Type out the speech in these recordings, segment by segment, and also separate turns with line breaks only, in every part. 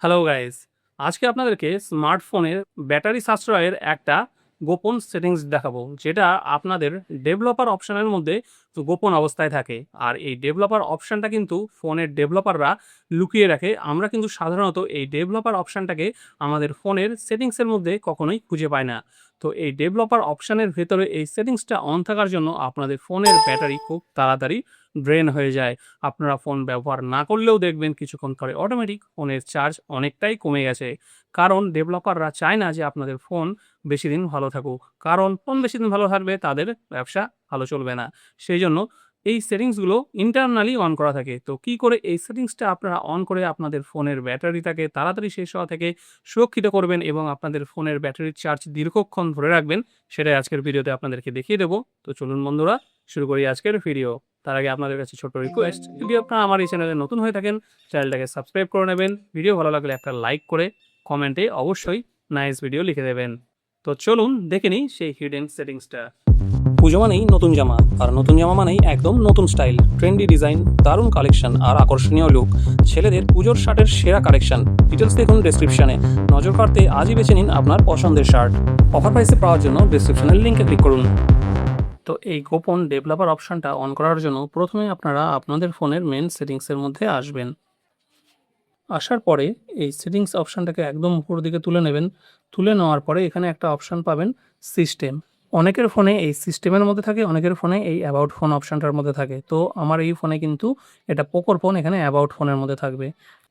Hello guys, আজকে আপনাদেরকে স্মার্টফোনের ব্যাটারি সাশ্রয়ের একটা গোপন সেটিংস দেখাবো, যেটা আপনাদের ডেভেলপার অপশনের মধ্যে গোপন অবস্থায় থাকে। আর এই ডেভেলপার অপশনটা কিন্তু ফোনের ডেভেলপাররা লুকিয়ে রাখে। আমরা কিন্তু সাধারণত এই ডেভেলপার অপশনটাকে আমাদের ফোনের সেটিংসের মধ্যে কখনোই খুঁজে পাই না। তো এই ডেভেলপার অপশনের ভেতরে এই সেটিংসটা অন থাকার জন্য আপনাদের ফোনের ব্যাটারি খুব তাড়াতাড়ি ড্রেন হয়ে যায়। আপনারা ফোন ব্যবহার না করলেও দেখবেন কিছুক্ষণ পরে অটোমেটিক ফোনের চার্জ অনেকটাই কমে গেছে। কারণ ডেভেলপাররা চায় না যে আপনাদের ফোন বেশি দিন ভালো থাকুক। কারণ ফোন বেশি দিন ভালো থাকবে তাদের ব্যবসা ভালো চলবে না। সেই জন্য এই সেটিংসগুলো ইন্টারনালি অন করা থাকে। তো কি করে এই সেটিংসটা আপনারা অন করে আপনাদের ফোনের ব্যাটারিটাকে তাড়াতাড়ি শেষ হওয়া থেকে সুরক্ষিত করবেন এবং আপনাদের ফোনের ব্যাটারির চার্জ দীর্ঘক্ষণ ধরে রাখবেন, সেটাই আজকের ভিডিওতে আপনাদেরকে দেখিয়ে দেবো। তো চলুন বন্ধুরা, শুরু করি আজকের ভিডিও। তার আগে আপনাদের কাছে ছোট্ট রিকোয়েস্ট, যদি আপনারা আমার এই চ্যানেলে নতুন হয়ে থাকেন, চ্যানেলটাকে সাবস্ক্রাইব করে নেবেন। ভিডিও ভালো লাগলে একটা লাইক করে কমেন্টে অবশ্যই নাইস ভিডিও লিখে দেবেন। তো চলুন দেখে নিই সেই হিডেন সেটিংসটা। পুজো মানেই নতুন জামা, আর নতুন জামা মানেই একদম নতুন স্টাইল, ট্রেন্ডি ডিজাইন, দারুণ কালেকশন আর আকর্ষণীয় লুক। ছেলেদের পুজোর শার্টের সেরা কালেকশন, ডিটেলস দেখুন ডেসক্রিপশনে। নজর কাড়তে আজই বেছে নিন আপনার পছন্দের শার্ট। অফার প্রাইসে পাওয়ার জন্য ডেসক্রিপশনের লিঙ্কে ক্লিক করুন। তো এই গোপন ডেভেলপার অপশনটা অন করার জন্য প্রথমে আপনারা আপনাদের ফোনের মেন সেটিংসের মধ্যে আসবেন। আসার পরে এই সেটিংস অপশনটাকে একদম উপর দিকে তুলে নেবেন। তুলে নেওয়ার পরে এখানে একটা অপশন পাবেন সিস্টেম। অনেকের ফোনে এই সিস্টেমের মধ্যে থাকে, অনেকের ফোনে এই অ্যাবাউট ফোন অপশনটার মধ্যে থাকে। তো আমার এই ফোনে কিন্তু এটা পোকোর ফোন, এখানে অ্যাবাউট ফোনের মধ্যে থাকবে।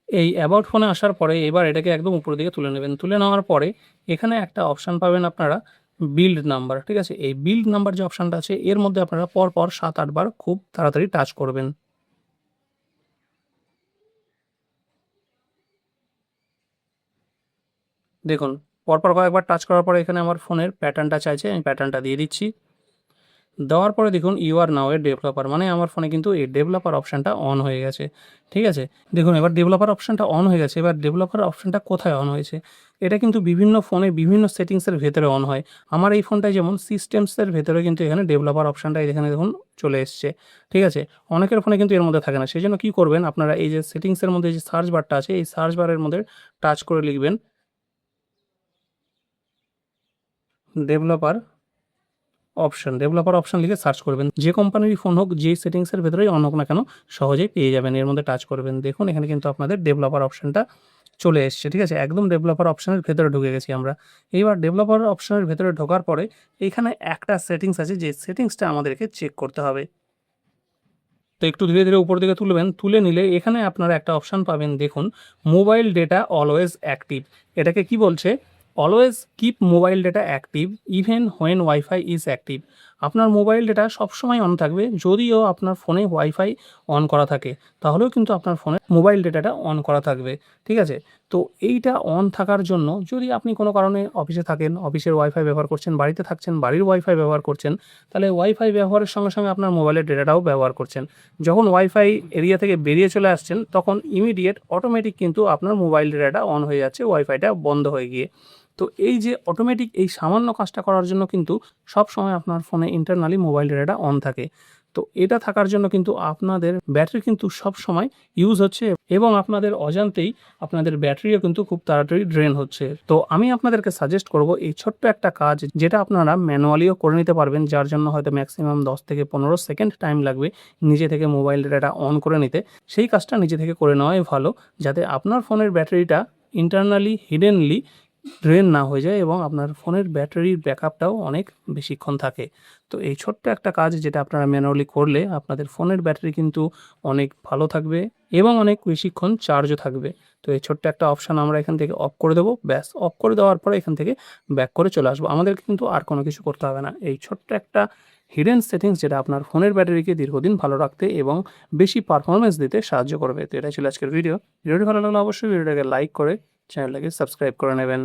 এই অ্যাবাউট ফোনে আসার পরে এবার এটাকে একদম উপরের দিকে তুলে নেবেন। তুলে নেওয়ার পরে এখানে একটা অপশন পাবেন আপনারা বিল্ড নাম্বার। ঠিক আছে, এই বিল্ড নাম্বার যে অপশনটা আছে এর মধ্যে আপনারা পরপর 7-8 বার খুব তাড়াতাড়ি টাচ করবেন। দেখুন, পরপর কয়েকবার টাচ করার পরে এখানে আমার ফোনের প্যাটার্নটা চাইছে, আমি প্যাটার্নটা দিয়ে দিচ্ছি। দেওয়ার পরে দেখুন you R now A developer, মানে আমার ফোনে কিন্তু এই ডেভেলপার অপশানটা অন হয়ে গেছে। ঠিক আছে, দেখুন এবার ডেভেলপার অপশানটা অন হয়ে গেছে। এবার ডেভেলপার অপশানটা কোথায় অন হয়েছে? এটা কিন্তু বিভিন্ন ফোনে বিভিন্ন সেটিংসের ভেতরে অন হয়। আমার এই ফোনটায় যেমন সিস্টেমসের ভেতরে কিন্তু এখানে ডেভেলপার অপশানটা এখানে দেখুন চলে এসছে। ঠিক আছে, অনেকের ফোনে কিন্তু এর মধ্যে থাকে না। সেই জন্য কী করবেন, আপনারা এই যে সেটিংসের মধ্যে যে সার্চ বারটা আছে এই সার্চ বারের মধ্যে টাচ করে লিখবেন ডেভেলপার ডেভেলপার অপশন লিখে সার্চ করবেন। যে কোম্পানিরই ফোন হোক, যে সেটিংসের ভেতরেই অন হোক না কেন, সহজেই পেয়ে যাবেন। এর মধ্যে টাচ করবেন, দেখুন এখানে কিন্তু আপনাদের ডেভেলপার অপশনটা চলে এসছে। ঠিক আছে, একদম ডেভেলপার অপশনের ভেতরে ঢুকে গেছি আমরা। এইবার ডেভেলপার অপশনের ভেতরে ঢোকার পরে এইখানে একটা সেটিংস আছে, যে সেটিংসটা আমাদেরকে চেক করতে হবে। তো একটু ধীরে ধীরে উপর দিকে তুলবেন। তুলে নিলে এখানে আপনারা একটা অপশান পাবেন, দেখুন মোবাইল ডেটা অলওয়েজ অ্যাক্টিভ। এটাকে কি বলছে? Always keep mobile data active even when wifi is active. আপনার মোবাইল ডেটা সবসময় অন থাকবে, যদিও আপনার ফোনে ওয়াইফাই অন করা থাকে, তাহলেও কিন্তু আপনার ফোনে মোবাইল ডেটাটা অন করা থাকবে। ঠিক আছে, তো এইটা অন থাকার জন্য যদি আপনি কোনো কারণে অফিসে থাকেন, অফিসের ওয়াইফাই ব্যবহার করছেন, বাড়িতে থাকছেন, বাড়ির ওয়াইফাই ব্যবহার করছেন, তাহলে ওয়াইফাই ব্যবহারের সঙ্গে সঙ্গে আপনার মোবাইলের ডেটাটাও ব্যবহার করছেন। যখন ওয়াইফাই এরিয়া থেকে বেরিয়ে চলে আসছেন তখন ইমিডিয়েট অটোমেটিক কিন্তু আপনার মোবাইল ডেটাটা অন হয়ে যাচ্ছে, ওয়াইফাইটা বন্ধ হয়ে গিয়ে। তো এই যে অটোমেটিক এই সামান্য কাজটা করার জন্য কিন্তু সবসময় আপনার ফোনে ইন্টারনালি মোবাইল ডেটাটা অন থাকে। তো এটা থাকার জন্য কিন্তু আপনাদের ব্যাটারি কিন্তু সবসময় ইউজ হচ্ছে এবং আপনাদের অজান্তেই আপনাদের ব্যাটারিও কিন্তু খুব তাড়াতাড়ি ড্রেন হচ্ছে। তো আমি আপনাদেরকে সাজেস্ট করব এই ছোট্ট একটা কাজ, যেটা আপনারা ম্যানুয়ালিও করে নিতে পারবেন, যার জন্য হয়তো ম্যাক্সিমাম 10 থেকে 15 সেকেন্ড টাইম লাগবে নিজে থেকে মোবাইল ডেটাটা অন করে নিতে। সেই কাজটা নিজে থেকে করে নেওয়াই ভালো, যাতে আপনার ফোনের ব্যাটারিটা ইন্টারনালি হিডেনলি ড্রেন না হয়ে যায় এবং আপনার ফোনের ব্যাটারির ব্যাকআপটাও অনেক বেশিক্ষণ থাকে। তো এই ছোট্ট একটা কাজ, যেটা আপনারা ম্যানুয়ালি করলে আপনাদের ফোনের ব্যাটারি কিন্তু অনেক ভালো থাকবে এবং অনেক বেশিক্ষণ চার্জও থাকবে। তো এই ছোট্ট একটা অপশান আমরা এখান থেকে অফ করে দেবো। ব্যাস, অফ করে দেওয়ার পরে এখান থেকে ব্যাক করে চলে আসবো। আমাদেরকে কিন্তু আর কোনো কিছু করতে হবে না। এই ছোট্ট একটা হিডেন সেটিংস, যেটা আপনার ফোনের ব্যাটারিকে দীর্ঘদিন ভালো রাখতে এবং বেশি পারফরমেন্স দিতে সাহায্য করবে। তো এটাই ছিল আজকের ভিডিও। ভিডিওটি ভালো লাগলে অবশ্যই ভিডিওটাকে লাইক করে চ্যানেলটাকে সাবস্ক্রাইব করে নেবেন।